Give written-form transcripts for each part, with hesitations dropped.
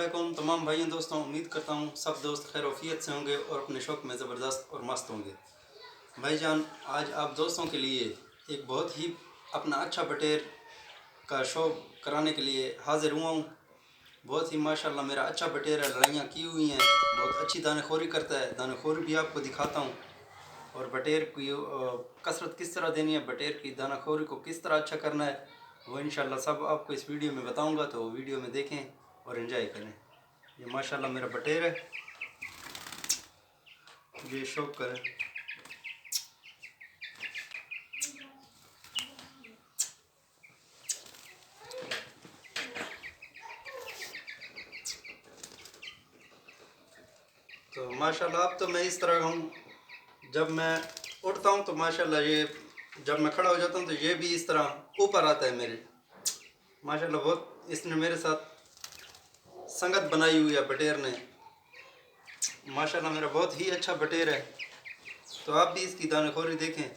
वालेकुम तमाम भाइयों दोस्तों, उम्मीद करता हूँ सब दोस्त खैर वफियत से होंगे और अपने शौक़ में ज़बरदस्त और मस्त होंगे। भाईजान, आज आप दोस्तों के लिए एक बहुत ही अपना अच्छा बटेर का शौक़ कराने के लिए हाज़िर हुआ हूँ। बहुत ही माशाल्लाह मेरा अच्छा बटेर है, लड़ाइयाँ की हुई हैं, बहुत अच्छी दानेखोरी करता है। दानेखोरी भी आपको दिखाता हूँ और बटेर की कसरत किस तरह देनी है, बटेर की दानाखोरी को किस तरह अच्छा करना है, वो इंशाल्लाह सब आपको इस वीडियो में बताऊंगा। तो वीडियो में देखें और एंजॉय करें। ये माशाल्लाह मेरा बटेर है, ये शौक करें। तो माशाल्लाह अब तो मैं इस तरह हूँ, जब मैं उठता हूँ तो माशाल्लाह ये जब मैं खड़ा हो जाता हूँ तो ये भी इस तरह ऊपर आता है मेरे। माशाल्लाह बहुत इसने मेरे साथ संगत बनाई हुई है बटेर ने। माशाल्लाह मेरा बहुत ही अच्छा बटेर है, तो आप भी इसकी दानेखोरी देखें।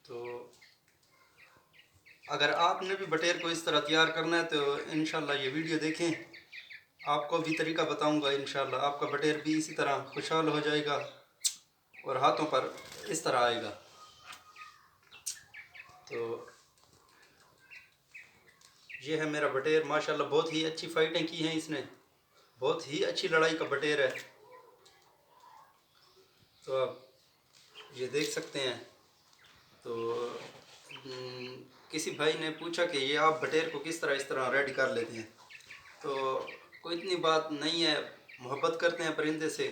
तो अगर आपने भी बटेर को इस तरह तैयार करना है तो इंशाल्लाह ये वीडियो देखें, आपको भी तरीका बताऊंगा। इंशाल्लाह आपका बटेर भी इसी तरह खुशहाल हो जाएगा और हाथों पर इस तरह आएगा। तो ये है मेरा बटेर, माशाल्लाह बहुत ही अच्छी फाइटें की हैं इसने, बहुत ही अच्छी लड़ाई का बटेर है। तो आप ये देख सकते हैं। तो किसी भाई ने पूछा कि ये आप बटेर को किस तरह इस तरह रेडी कर लेते हैं, तो कोई इतनी बात नहीं है। मोहब्बत करते हैं परिंदे से,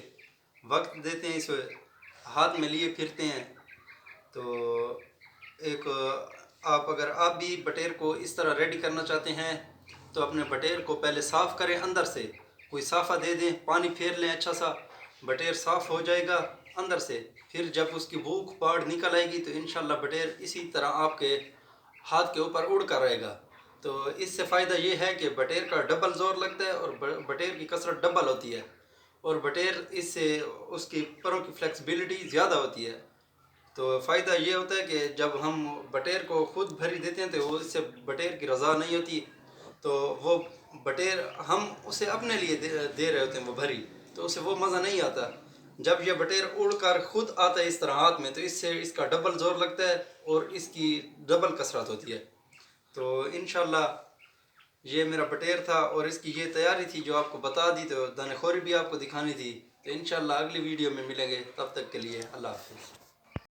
वक्त देते हैं, इसे हाथ में लिए फिरते हैं। तो एक अगर आप भी बटेर को इस तरह रेडी करना चाहते हैं तो अपने बटेर को पहले साफ़ करें, अंदर से कोई साफ़ा दे दें, पानी फेर लें अच्छा सा, बटेर साफ़ हो जाएगा अंदर से। फिर जब उसकी भूख पाड़ निकल आएगी तो इंशाल्लाह बटेर इसी तरह आपके हाथ के ऊपर उड़ कर रहेगा। तो इससे फ़ायदा ये है कि बटेर का डबल ज़ोर लगता है और बटेर की कसरत डबल होती है, और बटेर इससे उसकी परों की फ्लेक्सिबिलिटी ज़्यादा होती है। तो फ़ायदा ये होता है कि जब हम बटेर को खुद भरी देते हैं तो वो इससे बटेर की रज़ा नहीं होती, तो वो बटेर हम उसे अपने लिए दे रहे होते हैं वो भरी, तो उसे वो मज़ा नहीं आता। जब ये बटेर उड़कर खुद आता है इस तरह हाथ में तो इससे इसका डबल ज़ोर लगता है और इसकी डबल कसरत होती है। तो इंशाल्लाह ये मेरा बटेर था और इसकी ये तैयारी थी जो आपको बता दी, तो दानेखोरी भी आपको दिखानी थी। तो इंशाल्लाह अगली वीडियो में मिलेंगे, तब तक के लिए अल्लाह हाफ़िज़।